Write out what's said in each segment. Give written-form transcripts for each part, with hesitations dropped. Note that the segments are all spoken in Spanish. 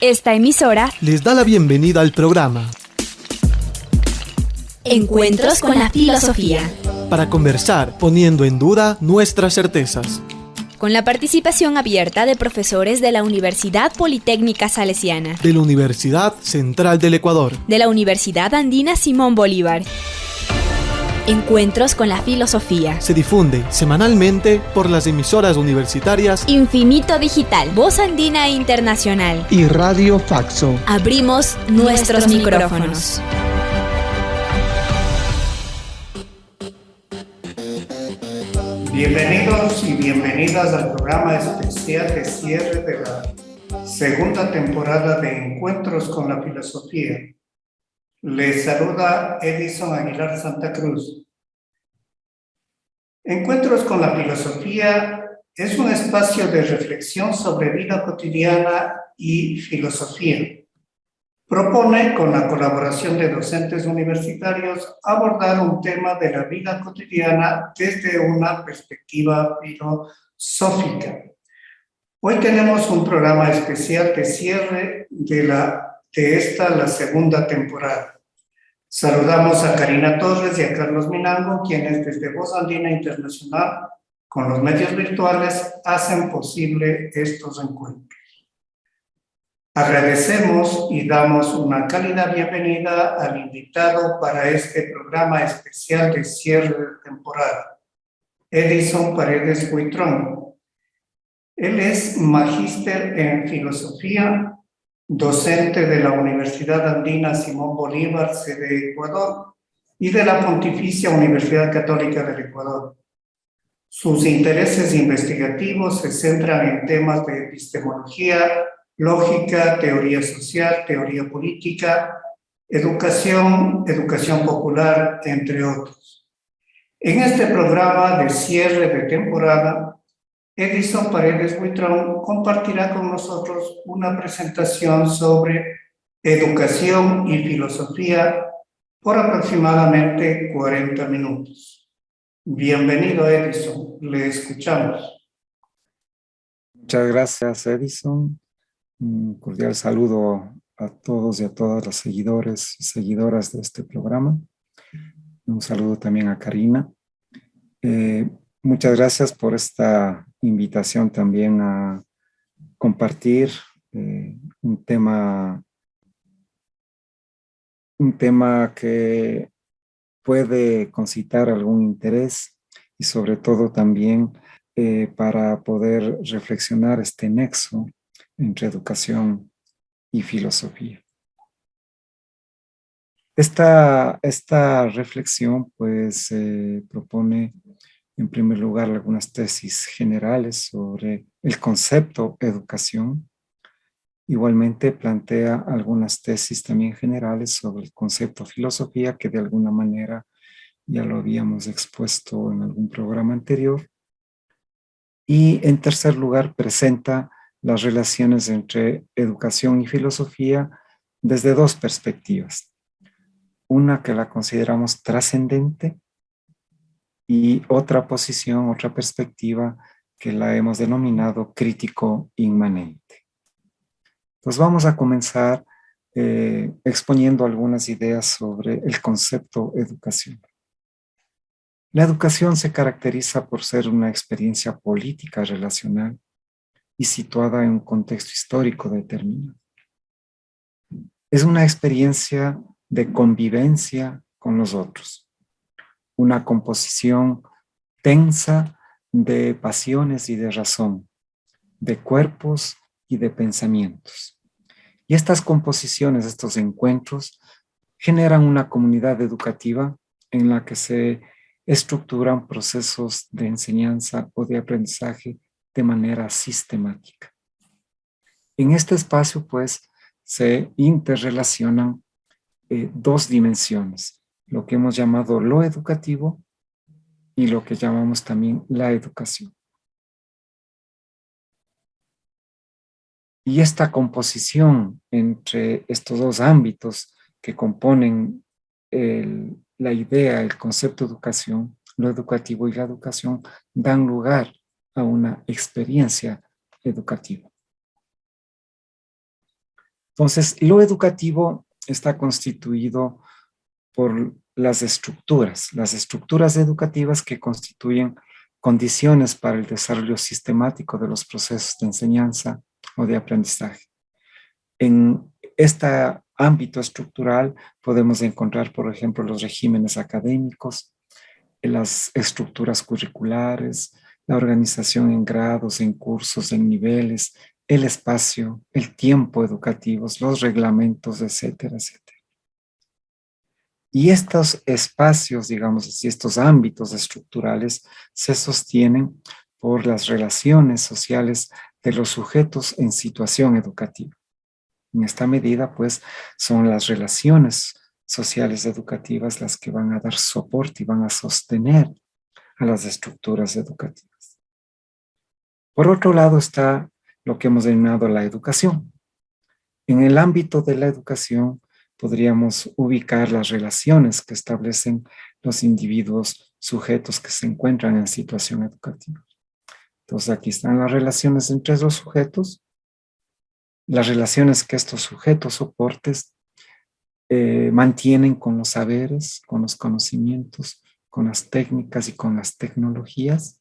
Esta emisora les da la bienvenida al programa Encuentros con la Filosofía, para conversar poniendo en duda nuestras certezas, con la participación abierta de profesores de la Universidad Politécnica Salesiana, de la Universidad Central del Ecuador, de la Universidad Andina Simón Bolívar. Encuentros con la Filosofía. Se difunde semanalmente por las emisoras universitarias Infinito Digital, Voz Andina Internacional y Radio Faxo. Abrimos nuestros micrófonos. Bienvenidos y bienvenidas al programa especial de cierre de la segunda temporada de Encuentros con la Filosofía. Les saluda Edison Aguilar Santa Cruz. Encuentros con la Filosofía es un espacio de reflexión sobre vida cotidiana y filosofía. Propone, con la colaboración de docentes universitarios, abordar un tema de la vida cotidiana desde una perspectiva filosófica. Hoy tenemos un programa especial de cierre de esta, la segunda temporada. Saludamos a Karina Torres y a Carlos Minango, quienes desde Voz Andina Internacional, con los medios virtuales, hacen posible estos encuentros. Agradecemos y damos una cálida bienvenida al invitado para este programa especial de cierre de temporada, Edison Paredes Buitrón. Él es magíster en filosofía, docente de la Universidad Andina Simón Bolívar, sede Ecuador, y de la Pontificia Universidad Católica del Ecuador. Sus intereses investigativos se centran en temas de epistemología, lógica, teoría social, teoría política, educación popular, entre otros. En este programa de cierre de temporada, Edison Paredes Buitrón compartirá con nosotros una presentación sobre educación y filosofía por aproximadamente 40 minutos. Bienvenido, Edison, le escuchamos. Muchas gracias, Edison. Un cordial saludo a todos y a todas las seguidores y seguidoras de este programa. Un saludo también a Karina. Muchas gracias por esta invitación también a compartir un tema que puede concitar algún interés y sobre todo también para poder reflexionar este nexo entre educación y filosofía. Esta reflexión pues propone en primer lugar algunas tesis generales sobre el concepto educación. Igualmente plantea algunas tesis también generales sobre el concepto filosofía, que de alguna manera ya lo habíamos expuesto en algún programa anterior. Y en tercer lugar presenta las relaciones entre educación y filosofía desde dos perspectivas. Una que la consideramos trascendente y otra posición, otra perspectiva que la hemos denominado crítico inmanente. Pues vamos a comenzar exponiendo algunas ideas sobre el concepto educación. La educación se caracteriza por ser una experiencia política relacional y situada en un contexto histórico determinado. Es una experiencia de convivencia con los otros, una composición tensa de pasiones y de razón, de cuerpos y de pensamientos. Y estas composiciones, estos encuentros, generan una comunidad educativa en la que se estructuran procesos de enseñanza o de aprendizaje de manera sistemática. En este espacio, pues, se interrelacionan dos dimensiones, lo que hemos llamado lo educativo y lo que llamamos también la educación. Y esta composición entre estos dos ámbitos que componen la idea, el concepto de educación, lo educativo y la educación, dan lugar a una experiencia educativa. Entonces, lo educativo está constituido por las estructuras educativas que constituyen condiciones para el desarrollo sistemático de los procesos de enseñanza o de aprendizaje. En este ámbito estructural podemos encontrar, por ejemplo, los regímenes académicos, las estructuras curriculares, la organización en grados, en cursos, en niveles, el espacio, el tiempo educativos, los reglamentos, etcétera, etcétera. Y estos espacios, digamos así, estos ámbitos estructurales se sostienen por las relaciones sociales de los sujetos en situación educativa. En esta medida, pues, son las relaciones sociales educativas las que van a dar soporte y van a sostener a las estructuras educativas. Por otro lado está lo que hemos denominado la educación. En el ámbito de la educación podríamos ubicar las relaciones que establecen los individuos sujetos que se encuentran en situación educativa. Entonces aquí están las relaciones entre los sujetos, las relaciones que estos sujetos soportes mantienen con los saberes, con los conocimientos, con las técnicas y con las tecnologías,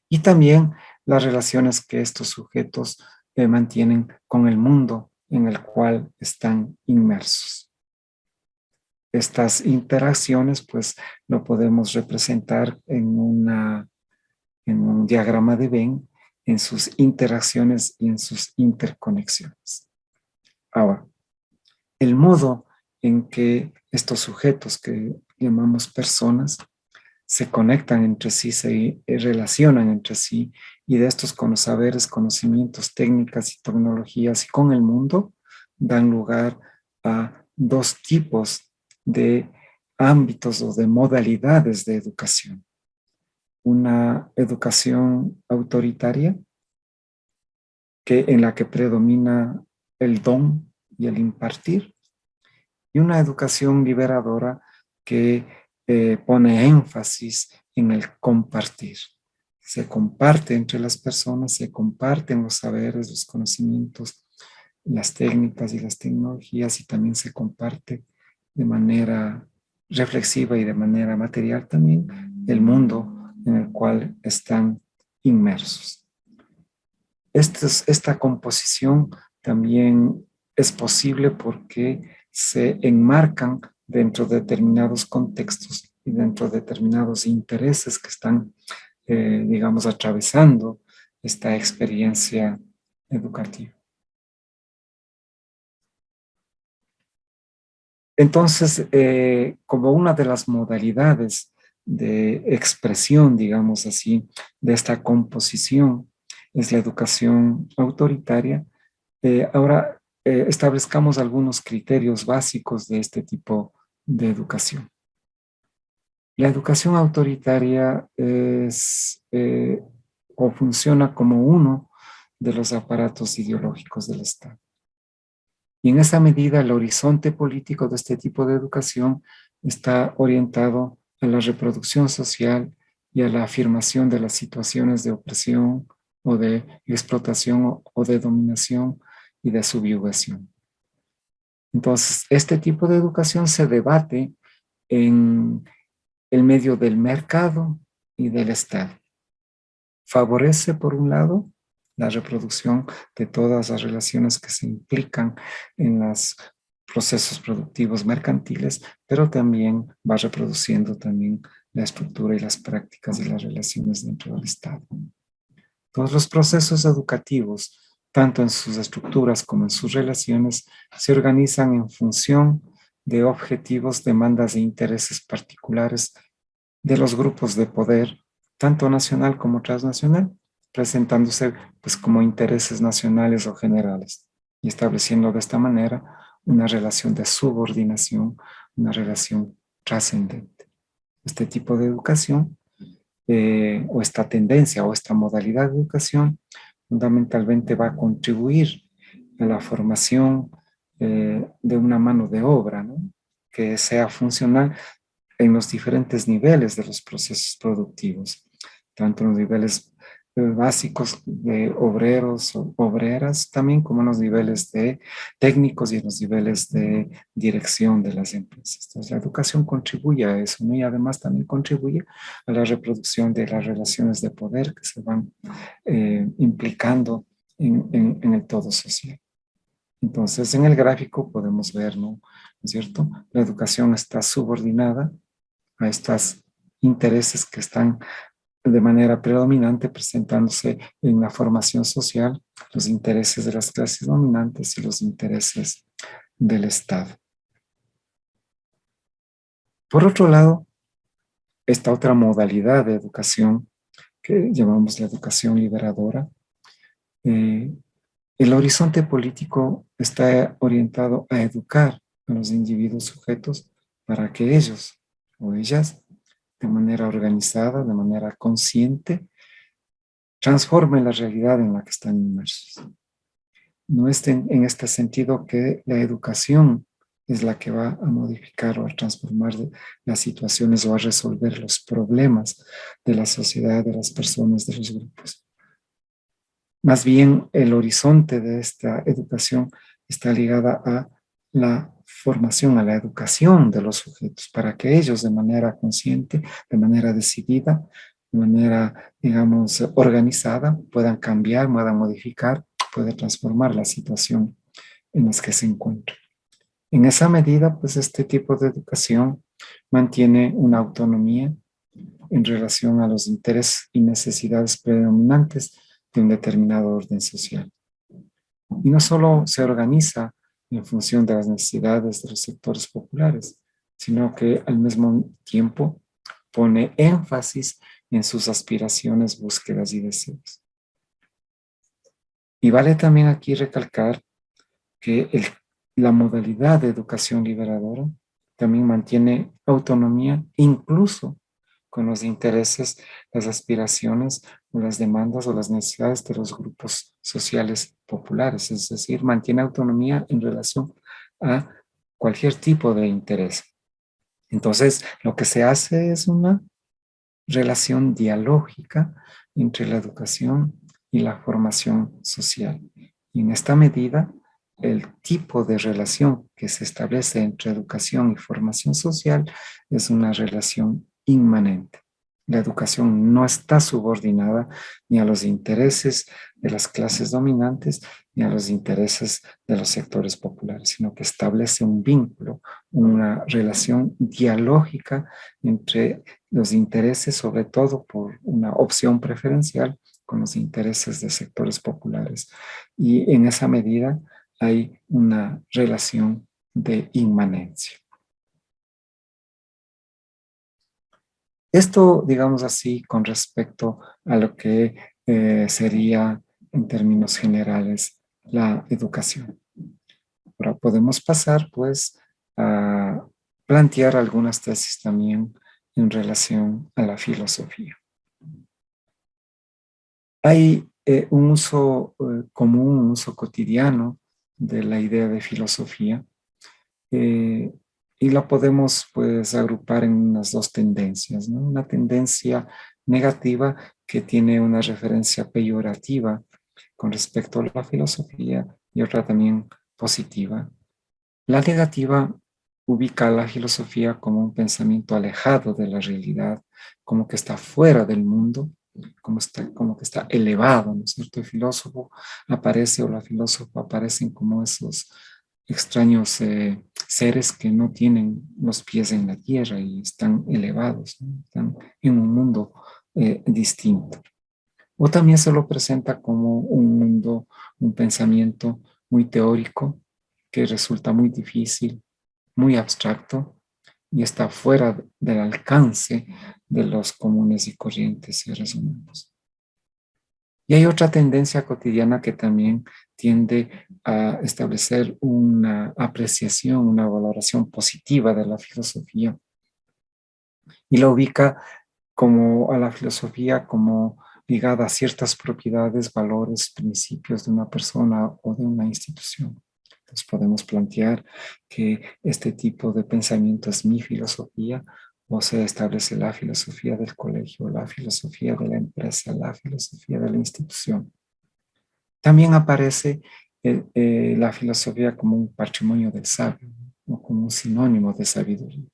y también las relaciones que estos sujetos mantienen con el mundo en el cual están inmersos. Estas interacciones, pues, lo podemos representar en un diagrama de Venn, en sus interacciones y en sus interconexiones. Ahora, el modo en que estos sujetos que llamamos personas se conectan entre sí, se relacionan entre sí, y de estos con los saberes, conocimientos, técnicas y tecnologías y con el mundo, dan lugar a dos tipos de ámbitos o de modalidades de educación. Una educación autoritaria, en la que predomina el don y el impartir, y una educación liberadora que pone énfasis en el compartir. Se comparte entre las personas, se comparten los saberes, los conocimientos, las técnicas y las tecnologías, y también se comparte de manera reflexiva y de manera material también el mundo en el cual están inmersos. Esta composición también es posible porque se enmarcan dentro de determinados contextos y dentro de determinados intereses que están, digamos, atravesando esta experiencia educativa. Entonces, como una de las modalidades de expresión, digamos así, de esta composición es la educación autoritaria. Ahora establezcamos algunos criterios básicos de este tipo de educación. La educación autoritaria es o funciona como uno de los aparatos ideológicos del Estado. Y en esa medida el horizonte político de este tipo de educación está orientado a la reproducción social y a la afirmación de las situaciones de opresión o de explotación o de dominación y de subyugación. Entonces, este tipo de educación se debate en el medio del mercado y del Estado. Favorece, por un lado, la reproducción de todas las relaciones que se implican en los procesos productivos mercantiles, pero también va reproduciendo también la estructura y las prácticas de las relaciones dentro del Estado. Todos los procesos educativos, tanto en sus estructuras como en sus relaciones, se organizan en función de objetivos, demandas e intereses particulares de los grupos de poder, tanto nacional como transnacional, presentándose pues como intereses nacionales o generales y estableciendo de esta manera una relación de subordinación, una relación trascendente. Este tipo de educación o esta tendencia o esta modalidad de educación fundamentalmente va a contribuir a la formación de una mano de obra, ¿no?, que sea funcional en los diferentes niveles de los procesos productivos, tanto en los niveles básicos de obreros o obreras, también como en los niveles de técnicos y en los niveles de dirección de las empresas. Entonces, la educación contribuye a eso, ¿no? Y además también contribuye a la reproducción de las relaciones de poder que se van implicando en el todo social. Entonces, en el gráfico podemos ver, ¿no? ¿No es cierto? La educación está subordinada a estos intereses que están de manera predominante presentándose en la formación social, los intereses de las clases dominantes y los intereses del Estado. Por otro lado, esta otra modalidad de educación que llamamos la educación liberadora, el horizonte político está orientado a educar a los individuos sujetos para que ellos o ellas, de manera organizada, de manera consciente, transformen la realidad en la que están inmersos. No es en este sentido que la educación es la que va a modificar o a transformar las situaciones o a resolver los problemas de la sociedad, de las personas, de los grupos. Más bien, el horizonte de esta educación está ligada a la formación, a la educación de los sujetos, para que ellos de manera consciente, de manera decidida, de manera, digamos, organizada, puedan cambiar, puedan modificar, puedan transformar la situación en la que se encuentran. En esa medida, pues este tipo de educación mantiene una autonomía en relación a los intereses y necesidades predominantes de un determinado orden social. Y no solo se organiza en función de las necesidades de los sectores populares, sino que al mismo tiempo pone énfasis en sus aspiraciones, búsquedas y deseos. Y vale también aquí recalcar que la modalidad de educación liberadora también mantiene autonomía incluso con los intereses, las aspiraciones o las demandas o las necesidades de los grupos sociales populares, es decir, mantiene autonomía en relación a cualquier tipo de interés. Entonces, lo que se hace es una relación dialógica entre la educación y la formación social. Y en esta medida, el tipo de relación que se establece entre educación y formación social es una relación inmanente. La educación no está subordinada ni a los intereses de las clases dominantes ni a los intereses de los sectores populares, sino que establece un vínculo, una relación dialógica entre los intereses, sobre todo por una opción preferencial, con los intereses de sectores populares. Y en esa medida hay una relación de inmanencia. Esto, digamos así, con respecto a lo que sería, en términos generales, la educación. Ahora podemos pasar, pues, a plantear algunas tesis también en relación a la filosofía. Hay un uso común, un uso cotidiano de la idea de filosofía y la podemos pues agrupar en unas dos tendencias, ¿no? Una tendencia negativa que tiene una referencia peyorativa con respecto a la filosofía y otra también positiva. La negativa ubica a la filosofía como un pensamiento alejado de la realidad, como que está fuera del mundo, como que está elevado, ¿no es cierto? El filósofo aparece o la filósofa aparecen como esos extraños seres que no tienen los pies en la tierra y están elevados, ¿no? Están en un mundo distinto. O también se lo presenta como un mundo, un pensamiento muy teórico que resulta muy difícil, muy abstracto y está fuera del alcance de los comunes y corrientes seres humanos. Y hay otra tendencia cotidiana que también tiende a establecer una apreciación, una valoración positiva de la filosofía y la ubica como a la filosofía como ligada a ciertas propiedades, valores, principios de una persona o de una institución. Entonces podemos plantear que este tipo de pensamiento es mi filosofía o se establece la filosofía del colegio, la filosofía de la empresa, la filosofía de la institución. También aparece la filosofía como un patrimonio del sabio, o como un sinónimo de sabiduría.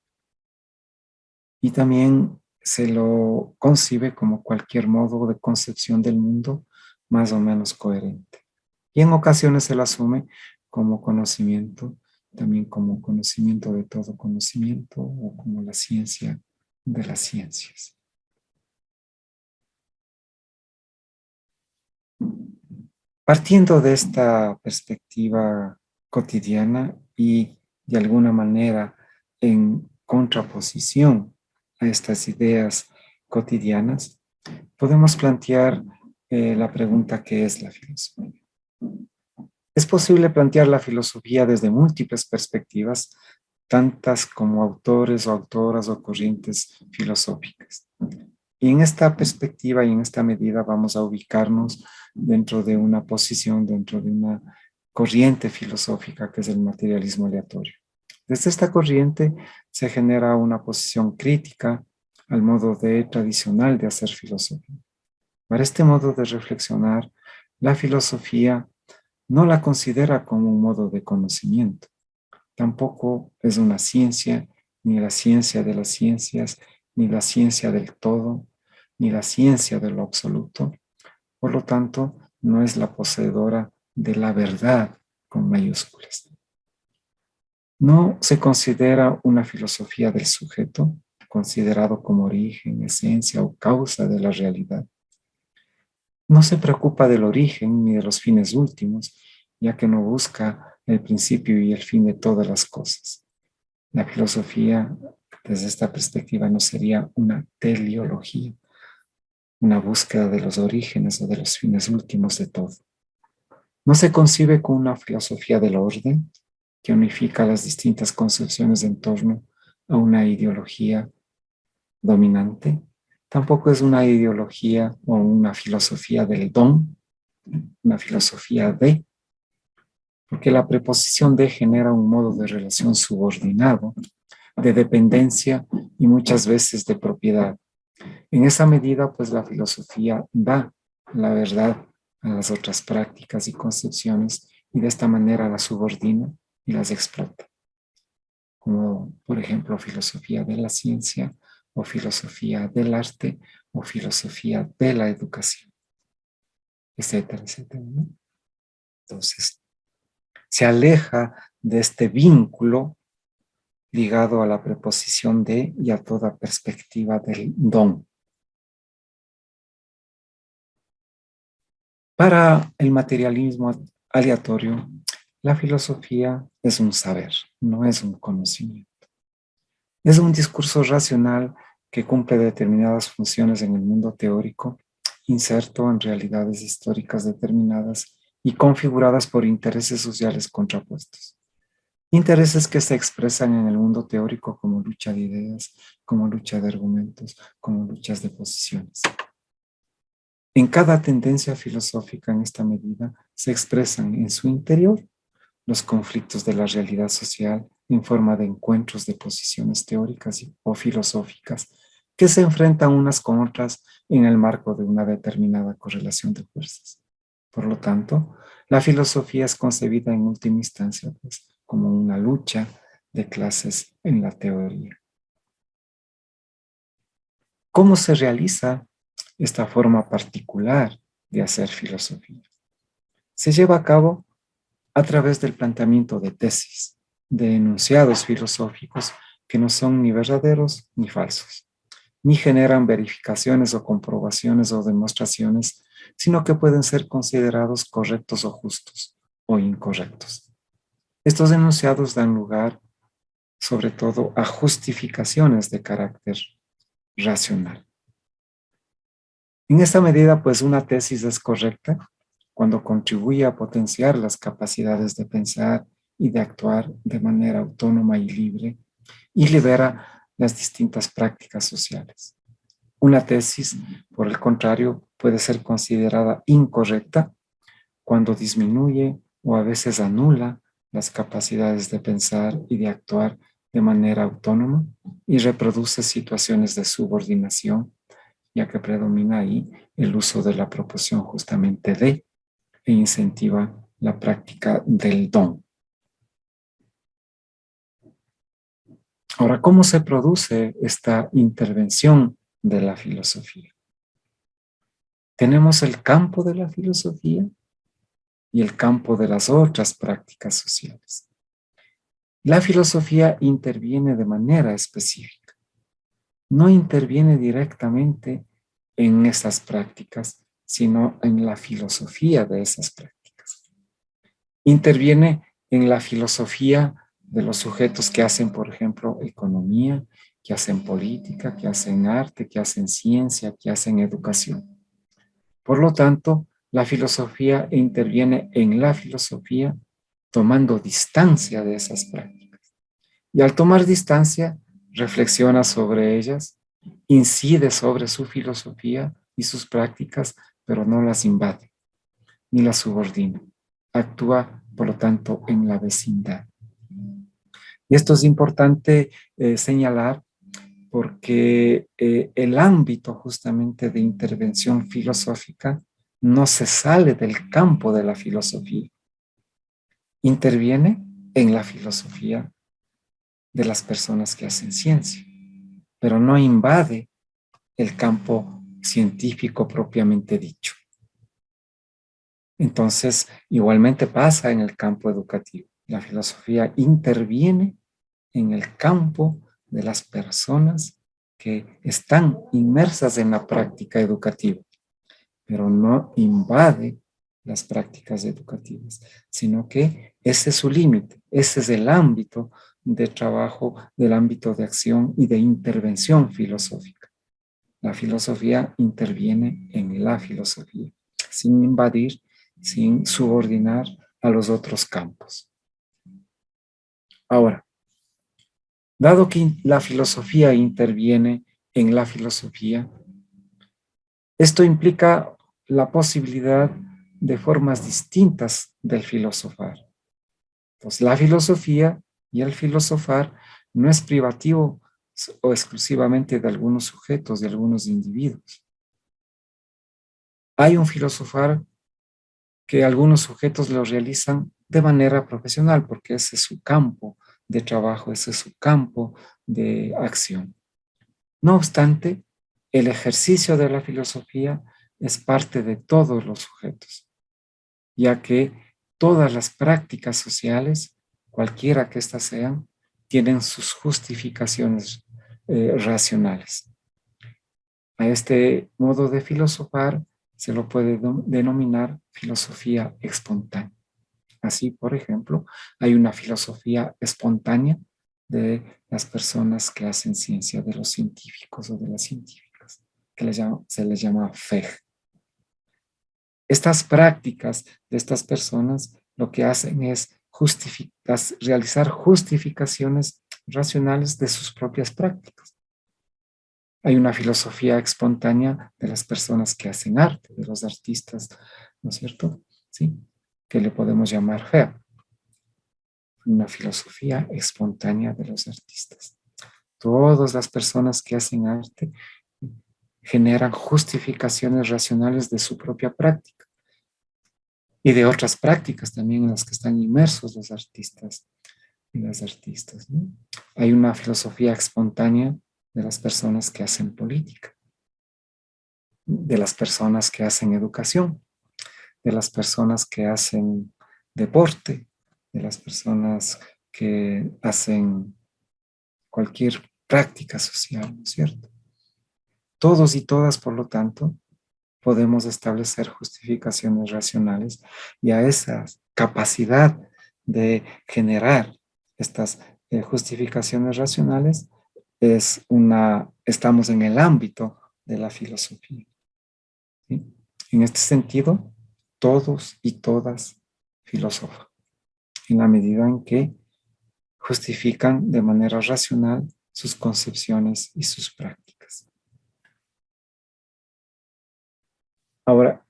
Y también se lo concibe como cualquier modo de concepción del mundo más o menos coherente. Y en ocasiones se lo asume como conocimiento, también como conocimiento de todo conocimiento o como la ciencia de las ciencias. Partiendo de esta perspectiva cotidiana y de alguna manera en contraposición a estas ideas cotidianas, podemos plantear la pregunta: ¿qué es la filosofía? Es posible plantear la filosofía desde múltiples perspectivas, tantas como autores o autoras o corrientes filosóficas. Y en esta perspectiva y en esta medida vamos a ubicarnos dentro de una posición, dentro de una corriente filosófica que es el materialismo aleatorio. Desde esta corriente se genera una posición crítica al modo tradicional de hacer filosofía. Para este modo de reflexionar, la filosofía no la considera como un modo de conocimiento. Tampoco es una ciencia, ni la ciencia de las ciencias, ni la ciencia del todo, ni la ciencia de lo absoluto. Por lo tanto, no es la poseedora de la verdad con mayúsculas. No se considera una filosofía del sujeto, considerado como origen, esencia o causa de la realidad. No se preocupa del origen ni de los fines últimos, ya que no busca el principio y el fin de todas las cosas. La filosofía, desde esta perspectiva, no sería una teleología, una búsqueda de los orígenes o de los fines últimos de todo. No se concibe como una filosofía del orden que unifica las distintas concepciones en torno a una ideología dominante. Tampoco es una ideología o una filosofía del don, una filosofía de, porque la preposición de genera un modo de relación subordinado, de dependencia y muchas veces de propiedad. En esa medida, pues la filosofía da la verdad a las otras prácticas y concepciones y de esta manera las subordina y las explota. Como por ejemplo filosofía de la ciencia o filosofía del arte o filosofía de la educación, etcétera, etcétera, ¿no? Entonces, se aleja de este vínculo ligado a la preposición de y a toda perspectiva del don. Para el materialismo aleatorio, la filosofía es un saber, no es un conocimiento. Es un discurso racional que cumple determinadas funciones en el mundo teórico, inserto en realidades históricas determinadas y configuradas por intereses sociales contrapuestos. Intereses que se expresan en el mundo teórico como lucha de ideas, como lucha de argumentos, como luchas de posiciones. En cada tendencia filosófica en esta medida se expresan en su interior los conflictos de la realidad social en forma de encuentros de posiciones teóricas o filosóficas que se enfrentan unas con otras en el marco de una determinada correlación de fuerzas. Por lo tanto, la filosofía es concebida en última instancia pues, como una lucha de clases en la teoría. ¿Cómo se realiza esta forma particular de hacer filosofía? Se lleva a cabo a través del planteamiento de tesis, de enunciados filosóficos que no son ni verdaderos ni falsos, ni generan verificaciones o comprobaciones o demostraciones, sino que pueden ser considerados correctos o justos o incorrectos. Estos enunciados dan lugar, sobre todo, a justificaciones de carácter racional. En esta medida, pues, una tesis es correcta cuando contribuye a potenciar las capacidades de pensar y de actuar de manera autónoma y libre y libera las distintas prácticas sociales. Una tesis, por el contrario, puede ser considerada incorrecta cuando disminuye o a veces anula las capacidades de pensar y de actuar de manera autónoma y reproduce situaciones de subordinación, ya que predomina ahí el uso de la proporción justamente de e incentiva la práctica del don. Ahora, ¿cómo se produce esta intervención de la filosofía? Tenemos el campo de la filosofía y el campo de las otras prácticas sociales. La filosofía interviene de manera específica. No interviene directamente en esas prácticas, sino en la filosofía de esas prácticas. Interviene en la filosofía de los sujetos que hacen, por ejemplo, economía, que hacen política, que hacen arte, que hacen ciencia, que hacen educación. Por lo tanto, la filosofía interviene en la filosofía tomando distancia de esas prácticas. Y al tomar distancia, reflexiona sobre ellas, incide sobre su filosofía y sus prácticas, pero no las invade ni las subordina. Actúa, por lo tanto, en la vecindad. Y esto es importante señalar porque el ámbito justamente de intervención filosófica no se sale del campo de la filosofía. Interviene en la filosofía de las personas que hacen ciencia, pero no invade el campo científico propiamente dicho. Entonces, igualmente pasa en el campo educativo. La filosofía interviene en el campo de las personas que están inmersas en la práctica educativa, pero no invade las prácticas educativas, sino que ese es su límite, ese es el ámbito de trabajo, del ámbito de acción y de intervención filosófica. La filosofía interviene en la filosofía, sin invadir, sin subordinar a los otros campos. Ahora, dado que la filosofía interviene en la filosofía, esto implica la posibilidad de formas distintas del filosofar. Pues la filosofía y el filosofar no es privativo o exclusivamente de algunos sujetos, de algunos individuos. Hay un filosofar que algunos sujetos lo realizan de manera profesional, porque ese es su campo de trabajo, ese es su campo de acción. No obstante, el ejercicio de la filosofía es parte de todos los sujetos, ya que todas las prácticas sociales, cualquiera que éstas sean, tienen sus justificaciones racionales. A este modo de filosofar se lo puede denominar filosofía espontánea. Así, por ejemplo, hay una filosofía espontánea de las personas que hacen ciencia, de los científicos o de las científicas, que se les llama fe. Estas prácticas de estas personas lo que hacen es realizar justificaciones racionales de sus propias prácticas. Hay una filosofía espontánea de las personas que hacen arte, de los artistas, ¿no es cierto? Sí, que le podemos llamar fe. Una filosofía espontánea de los artistas. Todas las personas que hacen arte generan justificaciones racionales de su propia práctica y de otras prácticas también en las que están inmersos los artistas y las artistas, ¿no? Hay una filosofía espontánea de las personas que hacen política, de las personas que hacen educación, de las personas que hacen deporte, de las personas que hacen cualquier práctica social, ¿no es cierto? Todos y todas, por lo tanto, podemos establecer justificaciones racionales y a esa capacidad de generar estas justificaciones racionales estamos en el ámbito de la filosofía, ¿sí? En este sentido, todos y todas filosofan, en la medida en que justifican de manera racional sus concepciones y sus prácticas. Ahora,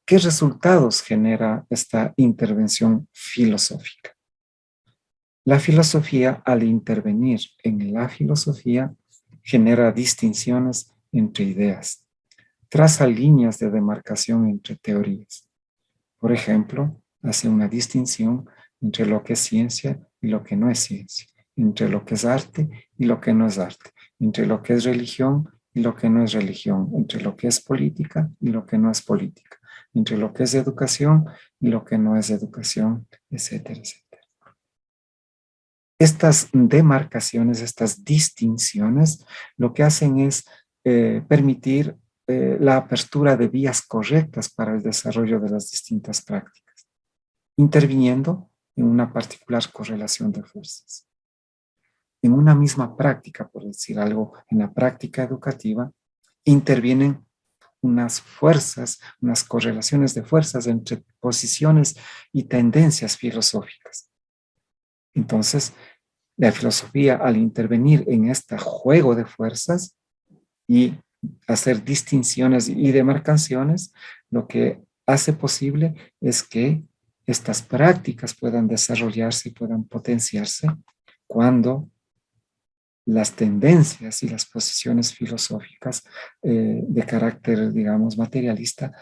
¿qué resultados genera esta intervención filosófica? La filosofía, al intervenir en la filosofía, genera distinciones entre ideas, traza líneas de demarcación entre teorías. Por ejemplo, hace una distinción entre lo que es ciencia y lo que no es ciencia, entre lo que es arte y lo que no es arte, entre lo que es religión y lo que no es religión, entre lo que es política y lo que no es política, entre lo que es educación y lo que no es educación, etcétera, etcétera. Estas demarcaciones, estas distinciones, lo que hacen es permitir la apertura de vías correctas para el desarrollo de las distintas prácticas, interviniendo en una particular correlación de fuerzas. En una misma práctica, por decir algo, en la práctica educativa, intervienen unas fuerzas, unas correlaciones de fuerzas entre posiciones y tendencias filosóficas. Entonces, la filosofía, al intervenir en este juego de fuerzas y hacer distinciones y demarcaciones, lo que hace posible es que estas prácticas puedan desarrollarse y puedan potenciarse cuando las tendencias y las posiciones filosóficas de carácter, digamos, materialista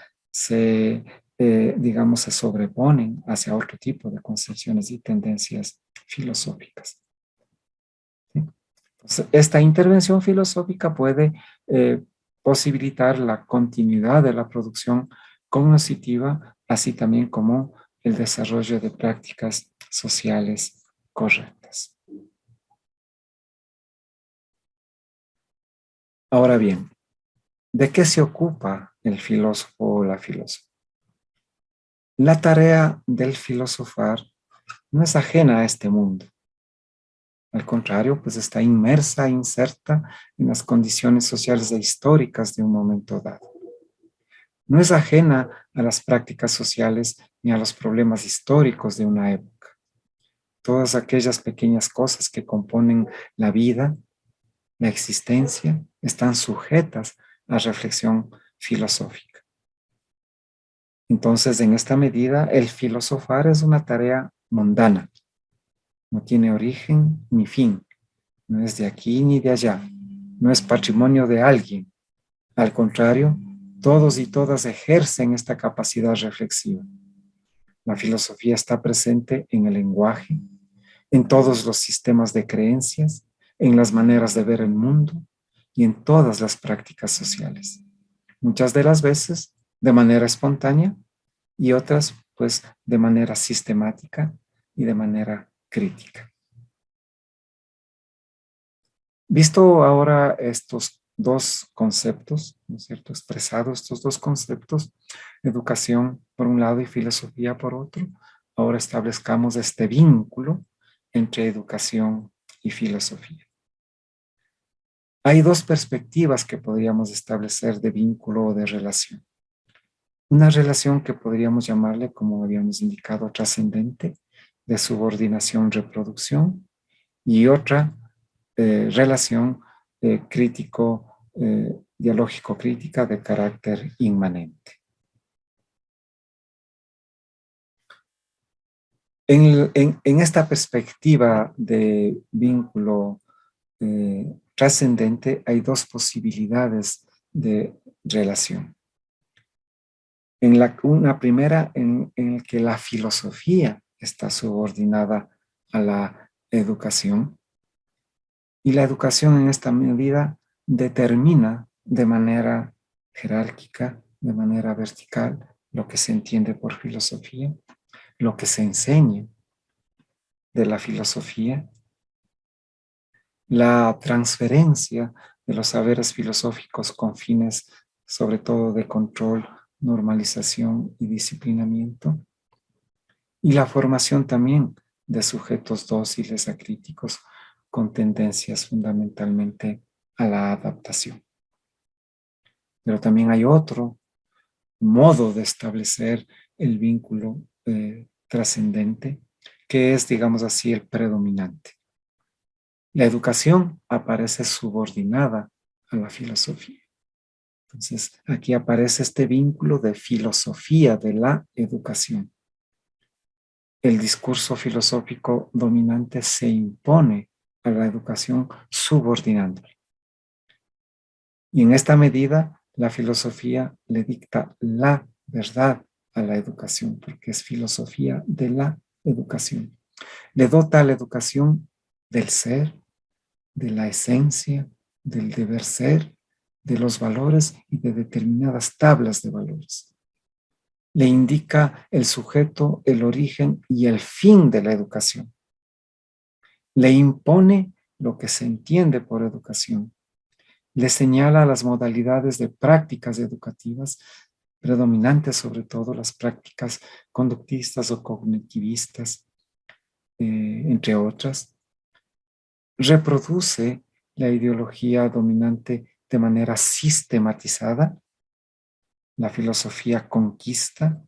digamos, se sobreponen hacia otro tipo de concepciones y tendencias filosóficas. ¿Sí? Entonces, esta intervención filosófica puede posibilitar la continuidad de la producción cognitiva, así también como el desarrollo de prácticas sociales correctas. Ahora bien, ¿de qué se ocupa el filósofo o la filósofa? La tarea del filosofar no es ajena a este mundo. Al contrario, pues está inmersa, inserta en las condiciones sociales e históricas de un momento dado. No es ajena a las prácticas sociales ni a los problemas históricos de una época. Todas aquellas pequeñas cosas que componen la vida, la existencia, están sujetas a reflexión filosófica. Entonces, en esta medida, el filosofar es una tarea mundana. No tiene origen ni fin. No es de aquí ni de allá. No es patrimonio de alguien. Al contrario, todos y todas ejercen esta capacidad reflexiva. La filosofía está presente en el lenguaje, en todos los sistemas de creencias, en las maneras de ver el mundo y en todas las prácticas sociales. Muchas de las veces de manera espontánea y otras pues de manera sistemática y de manera crítica. Visto ahora estos dos conceptos, ¿no es cierto? Expresados estos dos conceptos, educación por un lado y filosofía por otro, ahora establezcamos este vínculo entre educación y filosofía. Hay dos perspectivas que podríamos establecer de vínculo o de relación. Una relación que podríamos llamarle, como habíamos indicado, trascendente, de subordinación-reproducción, y otra relación dialógico-crítica de carácter inmanente. En esta perspectiva de vínculo trascendente hay dos posibilidades de relación. Una primera en la que la filosofía está subordinada a la educación y la educación en esta medida determina de manera jerárquica, de manera vertical, lo que se entiende por filosofía, lo que se enseña de la filosofía, la transferencia de los saberes filosóficos con fines sobre todo de control, normalización y disciplinamiento, y la formación también de sujetos dóciles a críticos con tendencias fundamentalmente a la adaptación. Pero también hay otro modo de establecer el vínculo trascendente, que es, digamos así, el predominante. La educación aparece subordinada a la filosofía. Entonces, aquí aparece este vínculo de filosofía de la educación. el discurso filosófico dominante se impone a la educación subordinándola. Y en esta medida, la filosofía le dicta la verdad a la educación, porque es filosofía de la educación. Le dota a la educación del ser, de la esencia, del deber ser, de los valores y de determinadas tablas de valores. Le indica el sujeto, el origen y el fin de la educación. Le impone lo que se entiende por educación. Le señala las modalidades de prácticas educativas, predominantes sobre todo las prácticas conductistas o cognitivistas, entre otras. Reproduce la ideología dominante de manera sistematizada. La filosofía conquista,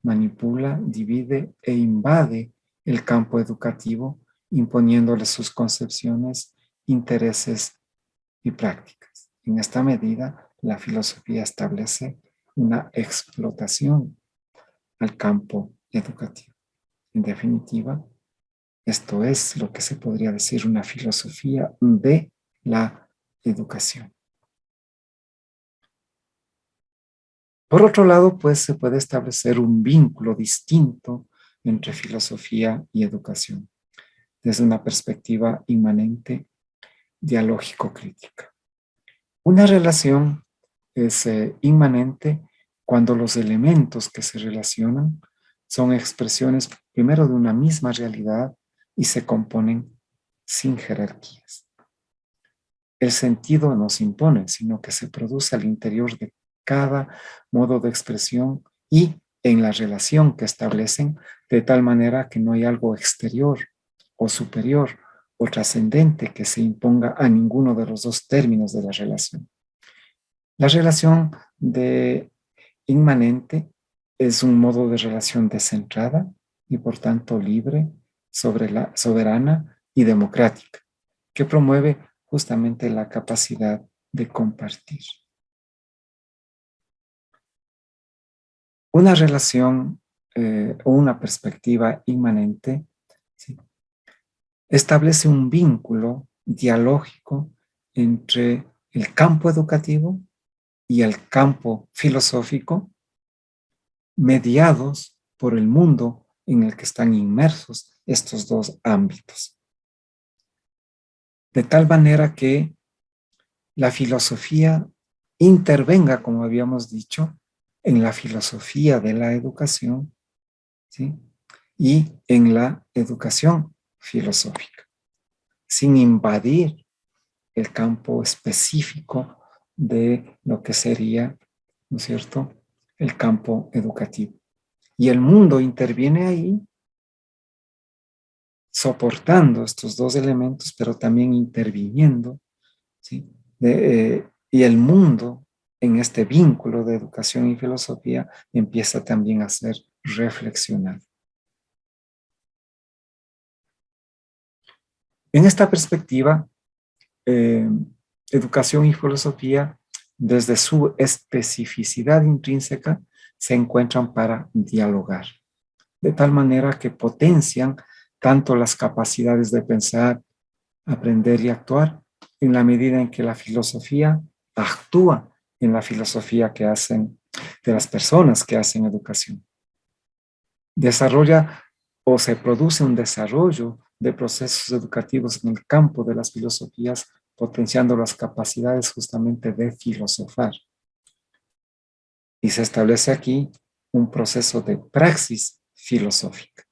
manipula, divide e invade el campo educativo, imponiéndole sus concepciones, intereses y prácticas. En esta medida, la filosofía establece una explotación al campo educativo. En definitiva, esto es lo que se podría decir una filosofía de la educación. Por otro lado, pues se puede establecer un vínculo distinto entre filosofía y educación, desde una perspectiva inmanente dialógico-crítica. Una relación es inmanente cuando los elementos que se relacionan son expresiones primero de una misma realidad y se componen sin jerarquías. El sentido no se impone, sino que se produce al interior de cada modo de expresión y en la relación que establecen, de tal manera que no hay algo exterior o superior o trascendente que se imponga a ninguno de los dos términos de la relación. La relación de inmanente es un modo de relación descentrada y por tanto libre, soberana y democrática, que promueve justamente la capacidad de compartir. Una relación o una perspectiva inmanente, ¿sí?, establece un vínculo dialógico entre el campo educativo y el campo filosófico, mediados por el mundo en el que están inmersos estos dos ámbitos. De tal manera que la filosofía intervenga, como habíamos dicho, en la filosofía de la educación, ¿sí?, y en la educación filosófica, sin invadir el campo específico de lo que sería, ¿no es cierto?, el campo educativo. Y el mundo interviene ahí, soportando estos dos elementos, pero también interviniendo, ¿sí? Y el mundo, en este vínculo de educación y filosofía, empieza también a ser reflexionado. En esta perspectiva, educación y filosofía, desde su especificidad intrínseca, se encuentran para dialogar, de tal manera que potencian tanto las capacidades de pensar, aprender y actuar, en la medida en que la filosofía actúa en la filosofía que hacen de las personas que hacen educación. Desarrolla o se produce un desarrollo de procesos educativos en el campo de las filosofías, potenciando las capacidades justamente de filosofar. Y se establece aquí un proceso de praxis filosófica.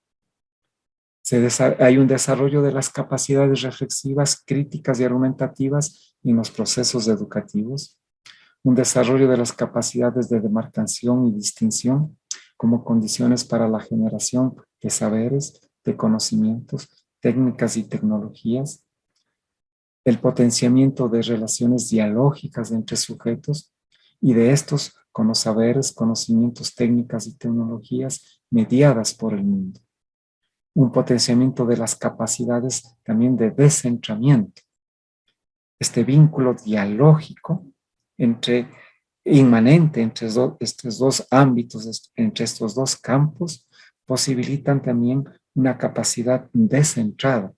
Hay un desarrollo de las capacidades reflexivas, críticas y argumentativas en los procesos educativos, un desarrollo de las capacidades de demarcación y distinción como condiciones para la generación de saberes, de conocimientos, técnicas y tecnologías, el potenciamiento de relaciones dialógicas entre sujetos y de estos con los saberes, conocimientos, técnicas y tecnologías mediadas por el mundo. Un potenciamiento de las capacidades también de descentramiento. Este vínculo dialógico inmanente entre estos dos ámbitos, entre estos dos campos, posibilitan también una capacidad descentrada,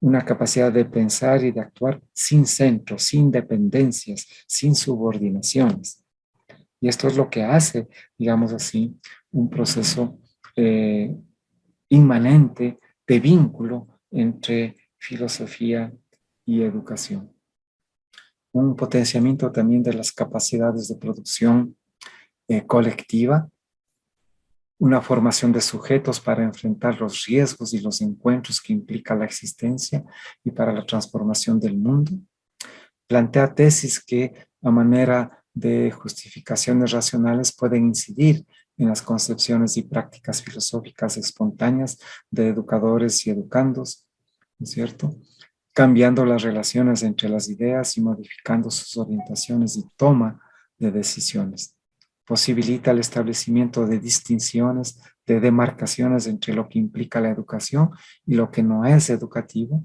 una capacidad de pensar y de actuar sin centro, sin dependencias, sin subordinaciones. Y esto es lo que hace, digamos así, un proceso inmanente de vínculo entre filosofía y educación. Un potenciamiento también de las capacidades de producción colectiva, una formación de sujetos para enfrentar los riesgos y los encuentros que implica la existencia y para la transformación del mundo. Plantea tesis que a manera de justificaciones racionales pueden incidir en las concepciones y prácticas filosóficas espontáneas de educadores y educandos, ¿no es cierto? Cambiando las relaciones entre las ideas y modificando sus orientaciones y toma de decisiones. Posibilita el establecimiento de distinciones, de demarcaciones entre lo que implica la educación y lo que no es educativo,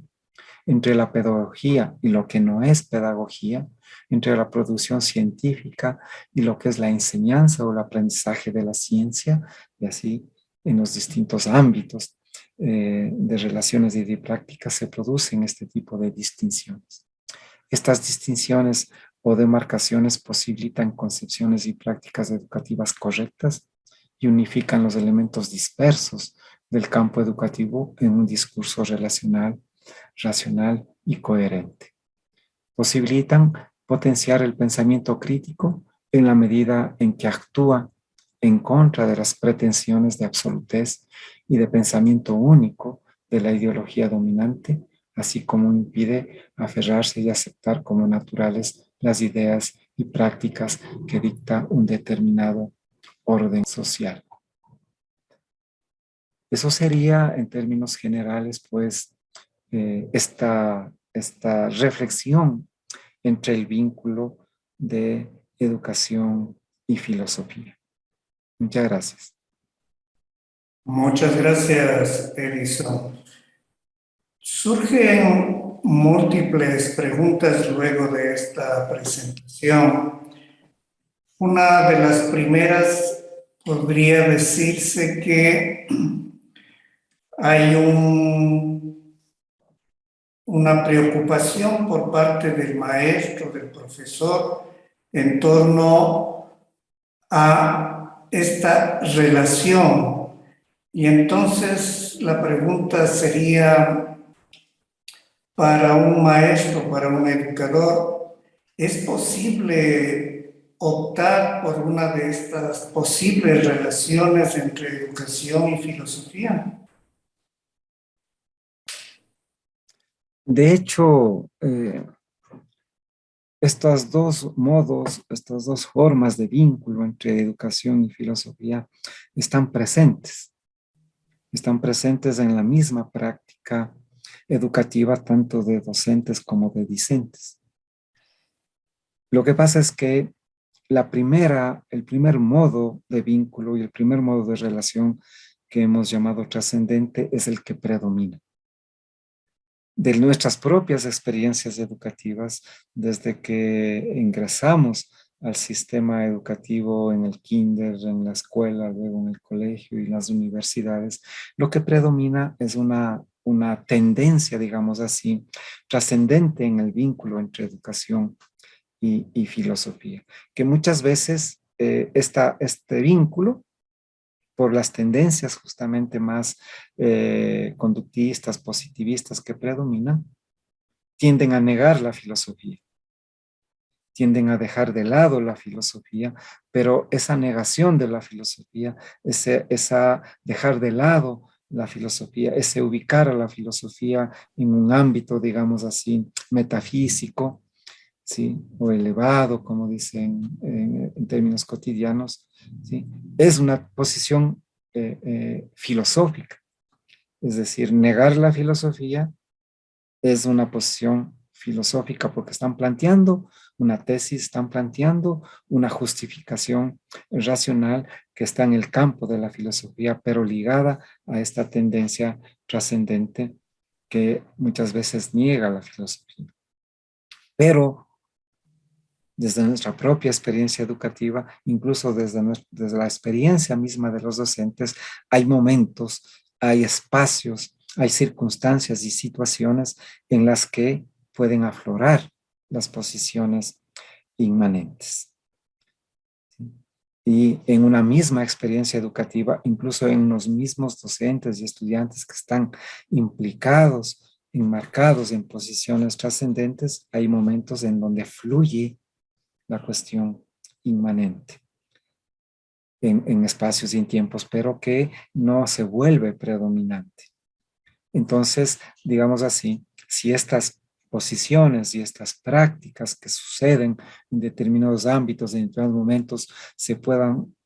entre la pedagogía y lo que no es pedagogía, entre la producción científica y lo que es la enseñanza o el aprendizaje de la ciencia, y así en los distintos ámbitos de relaciones y de prácticas se producen este tipo de distinciones. Estas distinciones o demarcaciones posibilitan concepciones y prácticas educativas correctas y unifican los elementos dispersos del campo educativo en un discurso relacional, racional y coherente. Posibilitan potenciar el pensamiento crítico en la medida en que actúa en contra de las pretensiones de absolutez y de pensamiento único de la ideología dominante, así como impide aferrarse y aceptar como naturales las ideas y prácticas que dicta un determinado orden social. Eso sería, en términos generales, pues, esta reflexión entre el vínculo de educación y filosofía. Muchas gracias. Muchas gracias, Edison. Surgen múltiples preguntas luego de esta presentación. Una de las primeras podría decirse que hay una preocupación por parte del maestro, del profesor, en torno a esta relación. Y entonces la pregunta sería, para un maestro, para un educador, ¿es posible optar por una de estas posibles relaciones entre educación y filosofía? De hecho, estos dos modos, estas dos formas de vínculo entre educación y filosofía están presentes en la misma práctica educativa, tanto de docentes como de discentes. Lo que pasa es que el primer modo de vínculo y el primer modo de relación que hemos llamado trascendente es el que predomina. De nuestras propias experiencias educativas, desde que ingresamos al sistema educativo en el kinder, en la escuela, luego en el colegio y las universidades, lo que predomina es una tendencia, digamos así, trascendente en el vínculo entre educación y filosofía, que muchas veces este vínculo, por las tendencias justamente más conductistas, positivistas que predominan, tienden a negar la filosofía, tienden a dejar de lado la filosofía, pero esa negación de la filosofía, esa dejar de lado la filosofía, ese ubicar a la filosofía en un ámbito, digamos así, metafísico, ¿sí? O elevado, como dicen en términos cotidianos, ¿sí? Es una posición filosófica. Es decir, negar la filosofía es una posición filosófica porque están planteando una tesis, están planteando una justificación racional que está en el campo de la filosofía, pero ligada a esta tendencia trascendente que muchas veces niega la filosofía. Pero desde nuestra propia experiencia educativa, incluso desde la experiencia misma de los docentes, hay momentos hay espacios, hay circunstancias y situaciones en las que pueden aflorar las posiciones inmanentes. Y en una misma experiencia educativa, incluso en los mismos docentes y estudiantes que están implicados, enmarcados en posiciones trascendentes, hay momentos en donde fluye la cuestión inmanente en espacios y en tiempos, pero que no se vuelve predominante. Entonces, digamos así, si estas posiciones y estas prácticas que suceden en determinados ámbitos, en determinados momentos,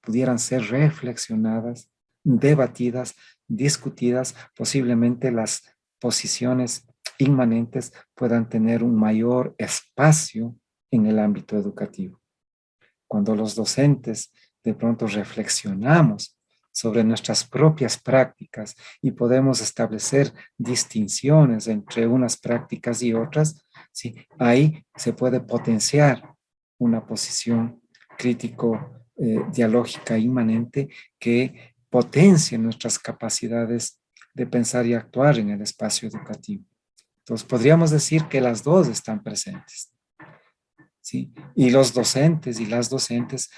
pudieran ser reflexionadas, debatidas, discutidas, posiblemente las posiciones inmanentes puedan tener un mayor espacio en el ámbito educativo. Cuando los docentes de pronto reflexionamos sobre nuestras propias prácticas y podemos establecer distinciones entre unas prácticas y otras, ¿sí? Ahí se puede potenciar una posición crítico-dialógica inmanente que potencie nuestras capacidades de pensar y actuar en el espacio educativo. Entonces, podríamos decir que las dos están presentes, ¿sí? Y los docentes y las docentes,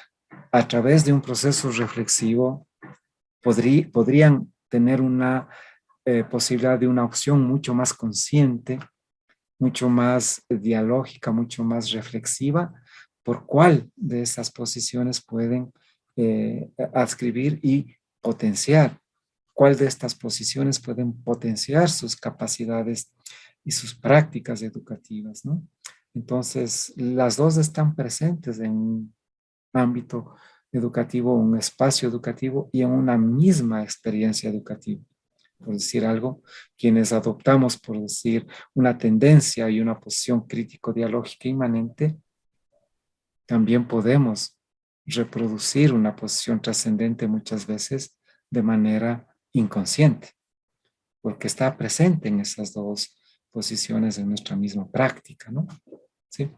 a través de un proceso reflexivo, podrían tener una posibilidad de una opción mucho más consciente, mucho más dialógica, mucho más reflexiva, por cuál de esas posiciones pueden adscribir y potenciar, cuál de estas posiciones pueden potenciar sus capacidades y sus prácticas educativas, ¿no? Entonces, las dos están presentes en un ámbito educativo, un espacio educativo y en una misma experiencia educativa. Por decir algo, quienes adoptamos, por decir, una tendencia y una posición crítico-dialógica inmanente, también podemos reproducir una posición trascendente muchas veces de manera inconsciente, porque está presente en esas dos posiciones en nuestra misma práctica, ¿no? Sí.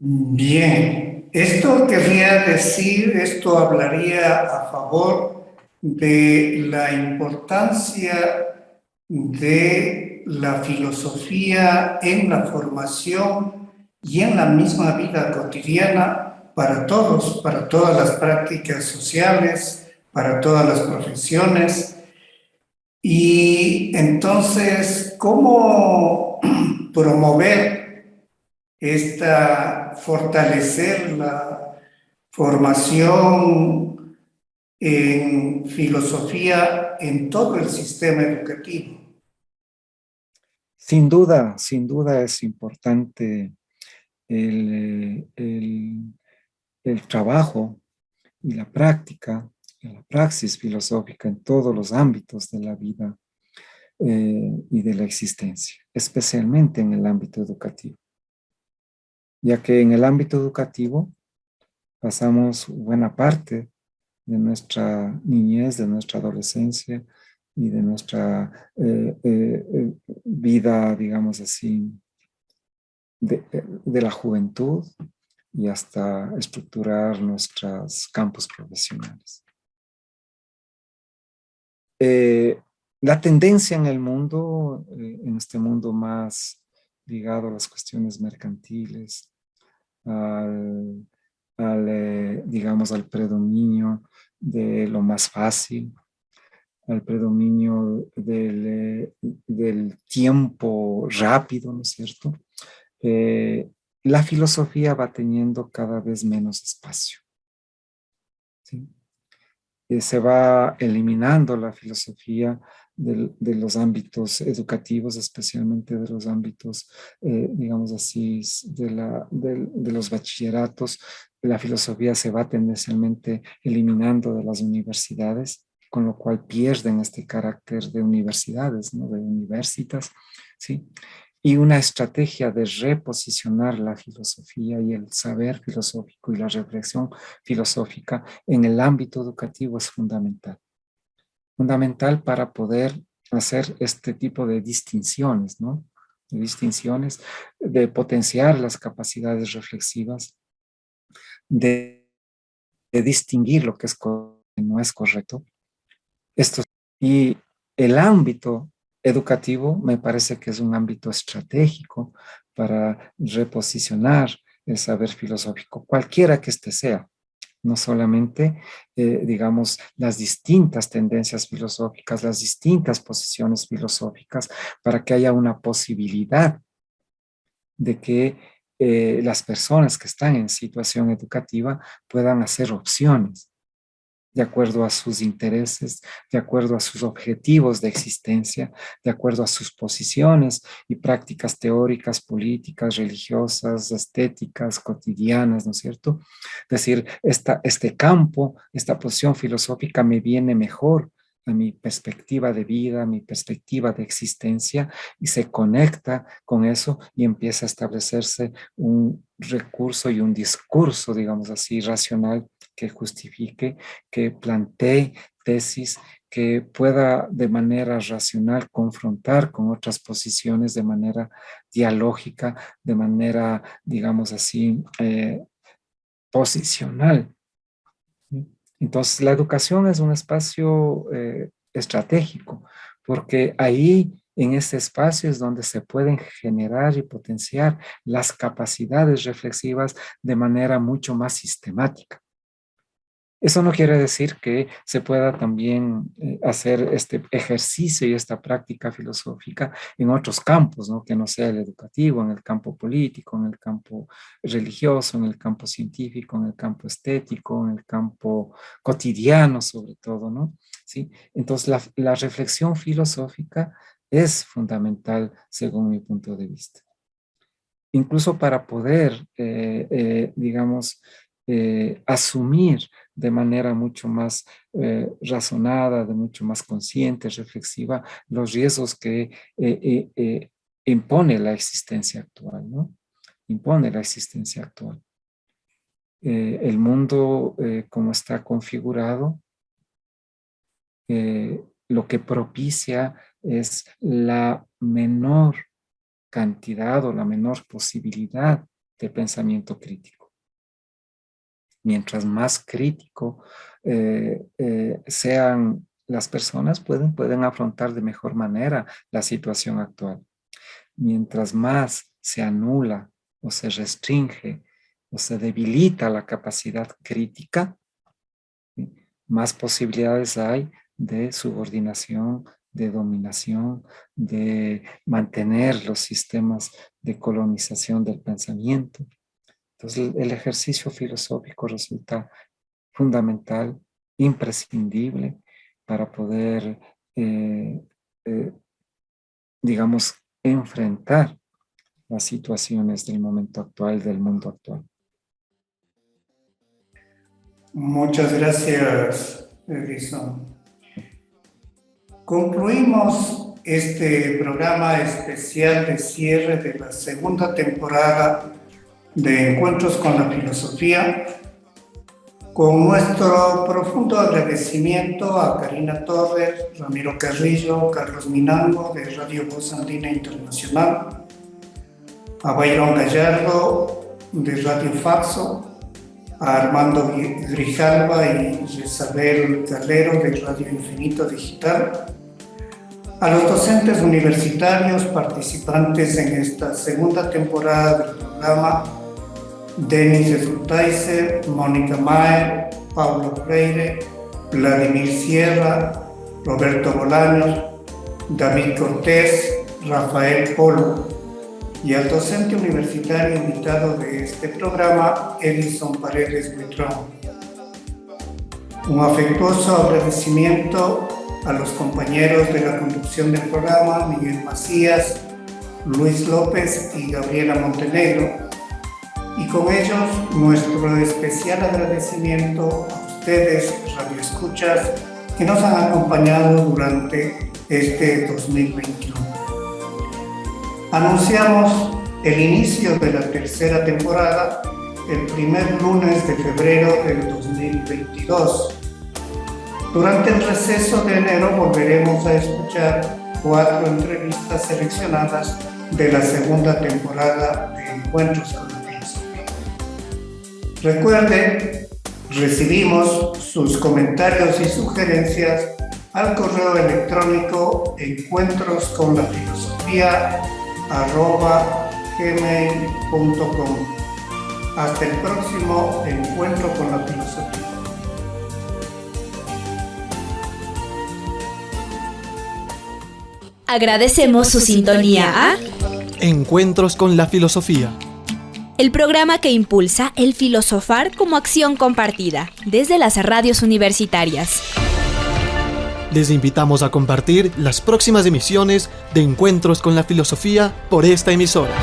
Bien, esto querría decir, esto hablaría a favor de la importancia de la filosofía en la formación y en la misma vida cotidiana para todos, para todas las prácticas sociales, para todas las profesiones. Y entonces, ¿cómo promover fortalecer la formación en filosofía en todo el sistema educativo? Sin duda es importante el trabajo y la práctica, la praxis filosófica en todos los ámbitos de la vida y de la existencia, especialmente en el ámbito educativo, ya que en el ámbito educativo pasamos buena parte de nuestra niñez, de nuestra adolescencia y de nuestra vida, digamos así, de la juventud y hasta estructurar nuestros campos profesionales. La tendencia en el mundo, en este mundo más ligado a las cuestiones mercantiles, digamos, al predominio de lo más fácil, al predominio del tiempo rápido, ¿no es cierto? La filosofía va teniendo cada vez menos espacio, ¿sí? Se va eliminando la filosofía de los ámbitos educativos, especialmente de los ámbitos, digamos así, de los bachilleratos. La filosofía se va tendencialmente eliminando de las universidades, con lo cual pierden este carácter de universidades, ¿no? De universitas, ¿sí? Y una estrategia de reposicionar la filosofía y el saber filosófico y la reflexión filosófica en el ámbito educativo es fundamental. Fundamental para poder hacer este tipo de distinciones, ¿no? De distinciones, de potenciar las capacidades reflexivas, de distinguir lo que es correcto y no es correcto, Esto, y el ámbito educativo me parece que es un ámbito estratégico para reposicionar el saber filosófico, cualquiera que éste sea. No solamente, digamos, las distintas tendencias filosóficas, las distintas posiciones filosóficas, para que haya una posibilidad de que las personas que están en situación educativa puedan hacer opciones de acuerdo a sus intereses, de acuerdo a sus objetivos de existencia, de acuerdo a sus posiciones y prácticas teóricas, políticas, religiosas, estéticas, cotidianas, ¿no es cierto? Es decir, este campo, esta posición filosófica me viene mejor a mi perspectiva de vida, a mi perspectiva de existencia, y se conecta con eso y empieza a establecerse un recurso y un discurso, digamos así, racional que justifique, que plantee tesis, que pueda de manera racional confrontar con otras posiciones de manera dialógica, de manera, digamos así, posicional. Entonces, la educación es un espacio estratégico, porque ahí, en ese espacio, es donde se pueden generar y potenciar las capacidades reflexivas de manera mucho más sistemática. Eso no quiere decir que se pueda también hacer este ejercicio y esta práctica filosófica en otros campos, ¿no? Que no sea el educativo, en el campo político, en el campo religioso, en el campo científico, en el campo estético, en el campo cotidiano sobre todo, ¿no? ¿Sí? Entonces la reflexión filosófica es fundamental según mi punto de vista. Incluso para poder, digamos, asumir de manera mucho más razonada, de mucho más consciente, reflexiva, los riesgos que impone la existencia actual, ¿no? Impone la existencia actual. El mundo como está configurado, lo que propicia es la menor cantidad o la menor posibilidad de pensamiento crítico. Mientras más crítico sean las personas, pueden afrontar de mejor manera la situación actual. Mientras más se anula o se restringe o se debilita la capacidad crítica, ¿sí?, más posibilidades hay de subordinación, de dominación, de mantener los sistemas de colonización del pensamiento. Entonces, el ejercicio filosófico resulta fundamental, imprescindible para poder, digamos, enfrentar las situaciones del momento actual, del mundo actual. Muchas gracias, Edison. Concluimos este programa especial de cierre de la segunda temporada de Encuentros con la Filosofía, con nuestro profundo agradecimiento a Karina Torres, Ramiro Carrillo, Carlos Minango de Radio Voz Andina Internacional, a Byron Gallardo de Radio Faxo, a Armando Grijalva y Isabel Calero de Radio Infinito Digital, a los docentes universitarios participantes en esta segunda temporada del programa: Denis Schulteiser, Mónica Maer, Paulo Freire, Vladimir Sierra, Roberto Bolaños, David Cortés, Rafael Polo, y al docente universitario invitado de este programa, Edison Paredes Buitrón. Un afectuoso agradecimiento a los compañeros de la conducción del programa, Miguel Macías, Luis López y Gabriela Montenegro, y con ellos nuestro especial agradecimiento a ustedes, radioescuchas, que nos han acompañado durante este 2021. Anunciamos el inicio de la tercera temporada el primer lunes de febrero del 2022. Durante el receso de enero volveremos a escuchar 4 entrevistas seleccionadas de la segunda temporada de Encuentros con la Filosofía. Recuerden, recibimos sus comentarios y sugerencias al correo electrónico encuentrosconlafilosofía@gmail.com. Hasta el próximo encuentro con la filosofía. Agradecemos su sintonía a Encuentros con la filosofía. el programa que impulsa el filosofar como acción compartida desde las radios universitarias. Les invitamos a compartir las próximas emisiones de Encuentros con la filosofía por esta emisora.